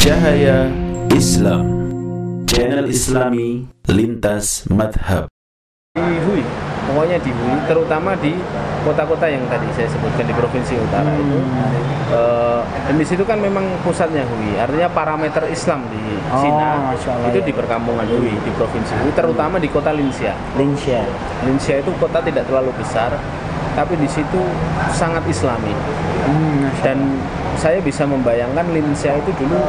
Cahaya Islam, channel Islami lintas madhab. Di Hui, pokoknya di Hui, terutama di kota-kota yang tadi saya sebutkan di provinsi utara itu. Dan di situ kan memang pusatnya Hui, artinya parameter Islam di Cina itu di perkampungan Hui, di provinsi Hui, terutama di kota Linxia. Linxia itu kota tidak terlalu besar, tapi di situ sangat Islami. Dan saya bisa membayangkan Linxia itu dulu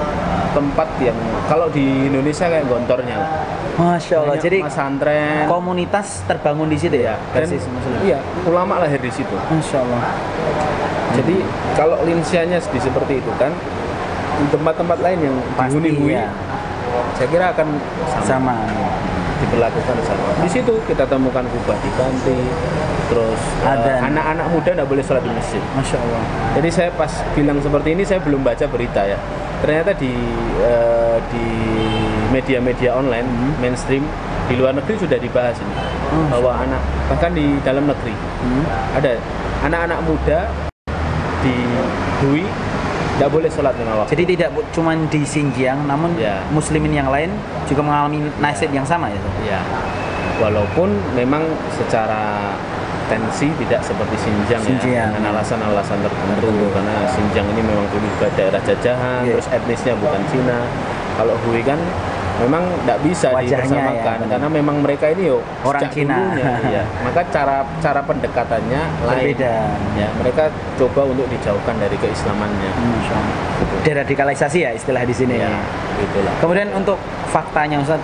tempat yang kalau di Indonesia kayak Gontornya lah. Masya Allah. Banyak Jadi pesantren, komunitas terbangun di situ ya, dan iya, ulama lahir di situ. Masya Allah. Jadi kalau Linxianya seperti itu kan, di tempat-tempat lain yang dihuni-huni, ya, saya kira akan sama. Diberlakukan sama. Di situ kita temukan kubah diganti, terus anak-anak muda tidak boleh sholat di masjid. Masya Allah. Jadi saya pas bilang seperti ini, saya belum baca berita ya. Ternyata di media-media online mainstream di luar negeri sudah dibahas ini, bahwa bahkan di dalam negeri ada anak-anak muda di Hui tidak boleh sholat 5 waktu. Jadi tidak cuma di Xinjiang, namun ya, muslimin yang lain juga mengalami nasib yang sama ya? Ya, walaupun memang secara tensi tidak seperti Xinjiang. Ya, dengan alasan-alasan tertentu, karena Xinjiang ini memang dulu juga daerah jajahan, terus etnisnya bukan Cina. Kalau Hui kan memang tidak bisa dipersamakan, ya, karena memang mereka ini orang Cina. Ya. Maka cara pendekatannya berbeda. Ya, mereka coba untuk dijauhkan dari keislamannya. Deradikalisasi ya istilah di sini. Ya, itulah. Kemudian untuk faktanya Ustaz,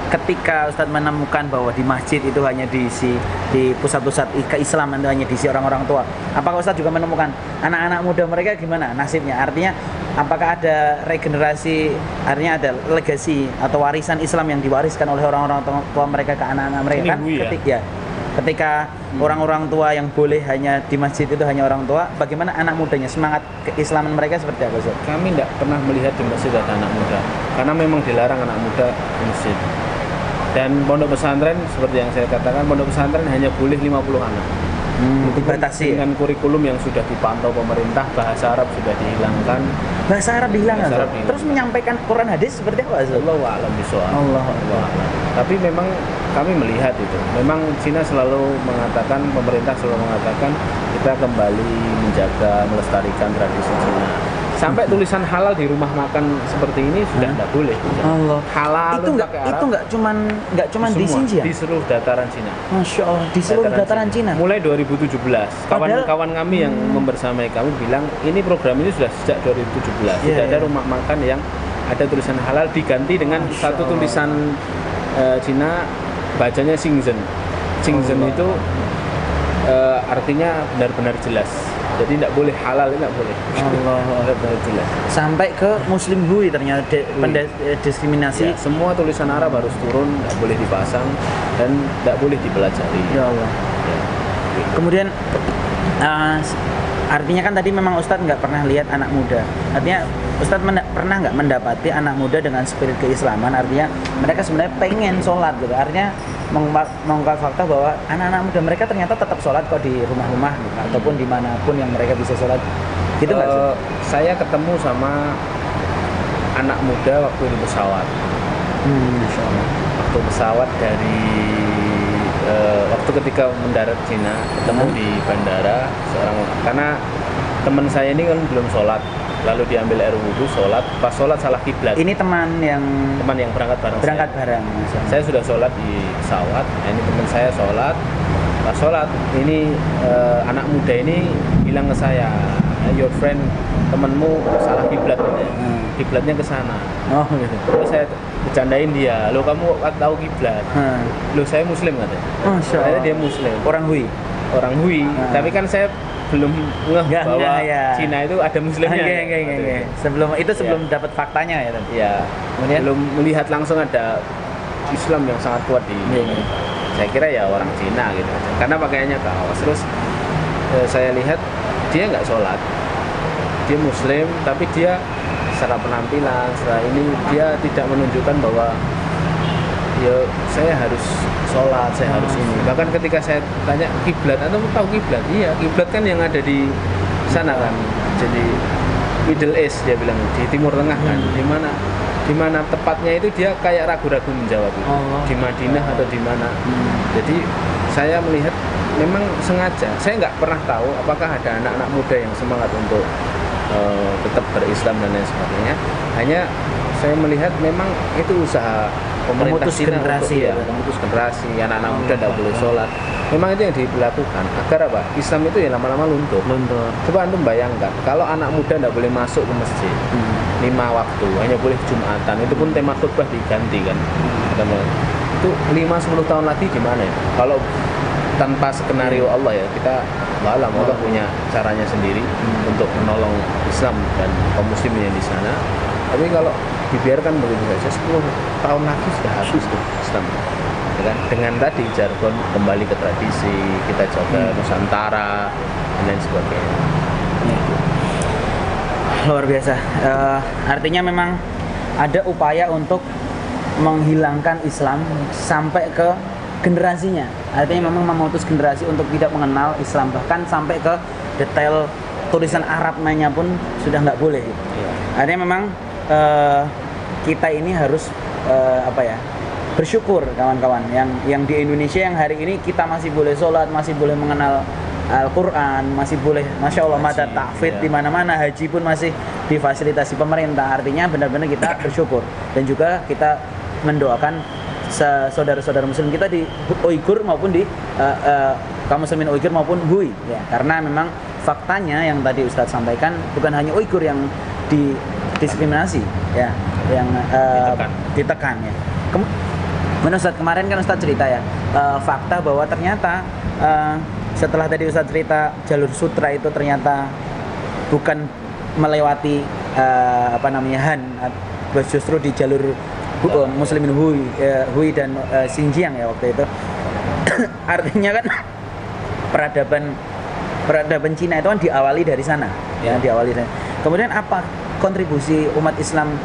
ketika Ustaz menemukan bahwa di masjid itu hanya diisi, di pusat-pusat keislaman itu hanya diisi orang-orang tua, apakah Ustaz juga menemukan anak-anak muda mereka gimana nasibnya? Artinya apakah ada regenerasi, artinya ada legasi atau warisan Islam yang diwariskan oleh orang-orang tua mereka ke anak-anak mereka? Kan ketika orang-orang tua yang boleh hanya di masjid itu hanya orang tua, bagaimana anak mudanya, semangat keislaman mereka seperti apa Ustaz? Kami tidak pernah melihat di masjid ada anak muda, karena memang dilarang anak muda di masjid. Dan pondok pesantren seperti yang saya katakan, pondok pesantren hanya boleh 50 anak. Dibatasi dengan kurikulum yang sudah dipantau pemerintah, bahasa Arab sudah dihilangkan. Bahasa Arab dihilangkan. Terus menyampaikan Quran hadis seperti apa? Allahu a'lam bishawab. Tapi memang kami melihat itu. Memang Cina selalu mengatakan, pemerintah selalu mengatakan kita kembali menjaga, melestarikan tradisi Cina. Sampai tulisan halal di rumah makan seperti ini sudah tidak boleh. Allah. Halal itu nggak cuman di Xinjiang, di seluruh dataran Cina. Masya Allah, di seluruh dataran Cina. Mulai 2017, kawan-kawan kami yang membersamai kami bilang ini program ini sudah sejak 2017. Sudah ada rumah makan yang ada tulisan halal diganti dengan satu tulisan Cina, bacanya Xingzhen. Xingzhen itu artinya benar-benar jelas. Jadi tidak boleh halal, tidak boleh. Allah, jelas. Sampai ke Muslim Hui ternyata diskriminasi. Ya, semua tulisan Arab harus turun, tidak boleh dipasang dan tidak boleh dipelajari. Ya Allah. Ya. Kemudian artinya kan tadi memang Ustadz nggak pernah lihat anak muda. Artinya Ustadz pernah nggak mendapati anak muda dengan spirit keislaman? Artinya mereka sebenarnya pengen sholat gitu. Artinya mengungkap fakta bahwa anak-anak muda mereka ternyata tetap sholat kok di rumah-rumah gitu, ataupun dimanapun yang mereka bisa sholat. Gitu nggak sih? Saya ketemu sama anak muda waktu di pesawat. Waktu pesawat dari waktu ketika mendarat Cina, ketemu di bandara karena teman saya ini kan belum sholat, lalu diambil air wudhu, sholat, pas sholat salah kiblat. Ini teman yang berangkat bareng. Saya sudah sholat di pesawat, ini teman saya sholat, pas sholat ini anak muda ini bilang ke saya, your friend, temanmu salah kiblat, kiblatnya ke sana. Gitu. Terus saya bercandain dia, lo kamu tahu kiblat? Lo saya Muslim katanya. Ternyata dia Muslim. Orang Hui. Tapi kan saya belum ngeh bahwa Cina itu ada Muslimnya. Sebelum dapat faktanya ya. Ya. Kemudian belum melihat langsung ada Islam yang sangat kuat di. Saya kira ya orang Cina gitu. Karena pakaiannya kaos. Terus saya lihat dia nggak sholat. Dia Muslim, tapi dia secara penampilan, secara ini dia tidak menunjukkan bahwa ya saya harus sholat, saya harus ini. Bahkan ketika saya tanya kiblat, atau tahu kiblat? Iya, kiblat kan yang ada di sana kan. Jadi Middle East, dia bilang di Timur Tengah kan, di mana tepatnya itu dia kayak ragu-ragu menjawab itu. Di Madinah atau di mana. Jadi saya melihat memang sengaja, saya nggak pernah tahu apakah ada anak-anak muda yang semangat untuk tetap berislam dan lain sebagainya. Hanya saya melihat memang itu usaha pemerintah memutus Cina generasi untuk, ya, memutus generasi, anak-anak muda tidak boleh sholat. Memang itu yang dilakukan agar apa? Islam itu ya lama-lama luntur. Coba antum bayangkan, kalau anak muda tidak boleh masuk ke masjid 5 waktu, hanya boleh Jumatan, itu pun tema khutbah diganti kan. Itu 5-10 tahun lagi gimana ya? Kalau tanpa skenario Allah ya, kita Allah punya caranya sendiri untuk menolong Islam dan kaum muslimin yang di sana. Tapi kalau dibiarkan begitu saja 10 tahun lagi sudah habis tuh Islam. Ya kan? Dengan tadi jargon kembali ke tradisi, kita jaga Nusantara dan lain sebagainya. Luar biasa. Artinya memang ada upaya untuk menghilangkan Islam sampai ke generasinya. Artinya memang memutus generasi untuk tidak mengenal Islam, bahkan sampai ke detail tulisan Arabnya pun sudah nggak boleh. Artinya memang kita ini harus bersyukur kawan-kawan yang di Indonesia yang hari ini kita masih boleh sholat, masih boleh mengenal Al-Quran, masih boleh, Masya Allah, mata tahfidz di mana-mana, haji pun masih difasilitasi pemerintah. Artinya benar-benar kita bersyukur, dan juga kita mendoakan saudara-saudara muslim kita di Uighur maupun di kaum muslimin Uighur maupun Hui ya, karena memang faktanya yang tadi Ustadz sampaikan, bukan hanya Uighur yang didiskriminasi ya, yang ditekan ya. Kemudian Ustadz, kemarin kan Ustadz cerita ya, fakta bahwa ternyata setelah tadi Ustadz cerita jalur sutra itu ternyata bukan melewati Han, justru di jalur muslimin Hui dan Xinjiang ya waktu itu. Artinya kan peradaban Cina itu kan diawali dari sana ya, diawali sana. Kemudian apa kontribusi umat Islam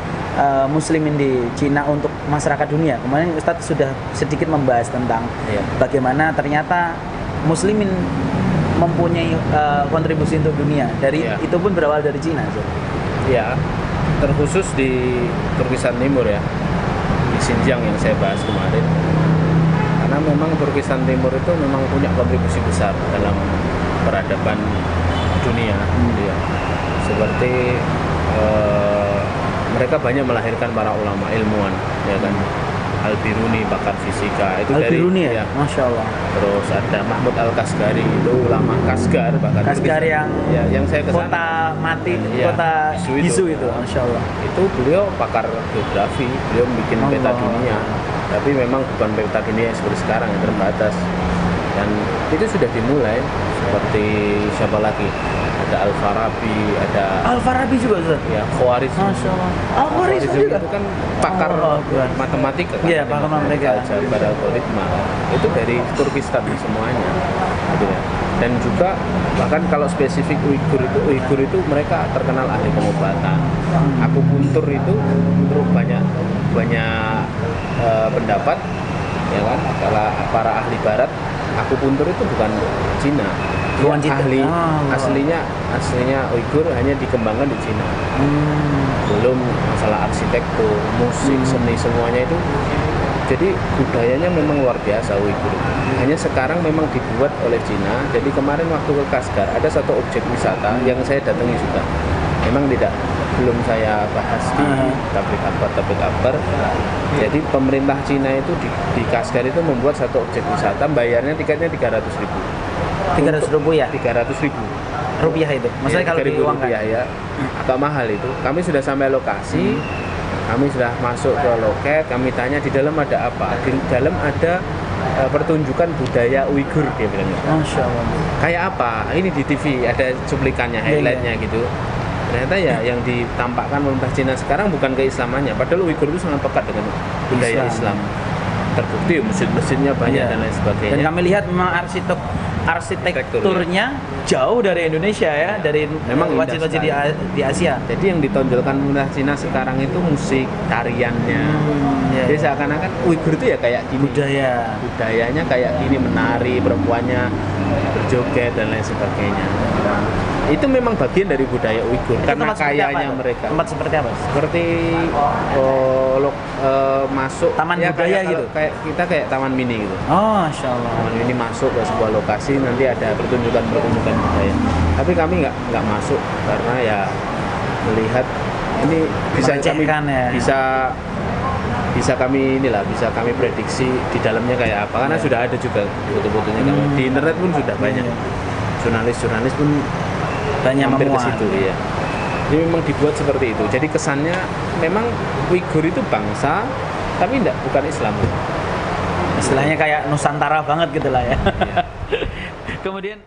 muslimin di Cina untuk masyarakat dunia? Kemarin Ustadz sudah sedikit membahas tentang bagaimana ternyata muslimin mempunyai kontribusi untuk dunia dari itu pun berawal dari Cina. Ya, terkhusus di Turkistan Timur ya, di Xinjiang yang saya bahas kemarin. Karena memang Turkistan Timur itu memang punya kontribusi besar dalam peradaban dunia. Ya. Seperti mereka banyak melahirkan para ulama ilmuwan, ya kan. Al-Biruni, pakar fisika itu Al-Biruni dari ya, Masya Allah. Terus ada Mahmud Al-Kasgari, itu ulama Kasgar, bahkan Kasgar yang saya kesana, kota mati, kota bisu itu, Masya Allah. Itu beliau pakar geografi, beliau bikin peta dunia, tapi memang bukan peta dunia seperti sekarang yang terbatas. Dan itu sudah dimulai, seperti siapa lagi? Ada Al-Farabi, ada Al-Farabi juga Ustaz? Ya, Khawarizmi. Masya Allah. Al-Khawarizmi juga? Itu kan pakar matematika kan? Iya, pakar matematika. Aljabar, algoritma. Itu dari Turkistan semuanya. Gitu ya. Dan juga bahkan kalau spesifik Uighur itu mereka terkenal ahli pengobatan. Akupuntur itu menurut banyak pendapat, ya kan? Kalau para ahli barat, akupuntur itu bukan Cina. Aslinya Uighur hanya dikembangkan di Cina. Belum masalah arsitektur, musik, seni semuanya itu. Jadi budayanya memang luar biasa Uighur. Hanya sekarang memang dibuat oleh Cina. Jadi kemarin waktu ke Kasgar ada satu objek wisata yang saya datangi juga. Memang belum saya bahas di tablik akbar. Jadi pemerintah Cina itu di Kasgar itu membuat satu objek wisata, bayarnya tiketnya 300.000. 300.000 ya? 300.000 rupiah itu. Maksudnya kalau diuangkan ya, agak mahal itu. Kami sudah sampai lokasi, kami sudah masuk ke loket, kami tanya di dalam ada apa? Di dalam ada pertunjukan budaya Uighur, dia bilang. Masya Allah. Kayak apa? Ini di TV ada cuplikannya, highlightnya gitu. Ternyata ya yang ditampakkan pemerintah Cina sekarang bukan keislamannya, padahal Uighur itu sangat pekat dengan budaya Islam. Terbukti masjid-masjidnya banyak dan lain sebagainya. Dan kami lihat memang arsitekturnya jauh dari Indonesia ya, dari memang wajib-wajib di Asia. Jadi yang ditonjolkan pemerintah Cina sekarang itu musik, tariannya. Jadi seakan-akan Uighur itu ya kayak gini. Budayanya kayak gini, menari, perempuannya berjoget dan lain sebagainya. Itu memang bagian dari budaya Uighur Itu karena tempat seperti apa kayanya itu? mereka. Tempat seperti apa? Seperti masuk Taman budaya kayak, gitu? kayak taman mini gitu. Oh, Masya Allah. Taman mini masuk ke sebuah lokasi nanti ada pertunjukan budaya. Tapi kami nggak masuk karena ya melihat ini bisa kami Melecehkan ya. bisa kami bisa kami prediksi di dalamnya kayak apa karena sudah ada juga foto-fotonya di internet pun sudah banyak. Jurnalis pun Banyak mampir ke memuat. situ ya. Jadi memang dibuat seperti itu. Jadi kesannya memang Uighur itu bangsa tapi bukan Islam. Istilahnya kayak Nusantara banget gitu lah ya. Kemudian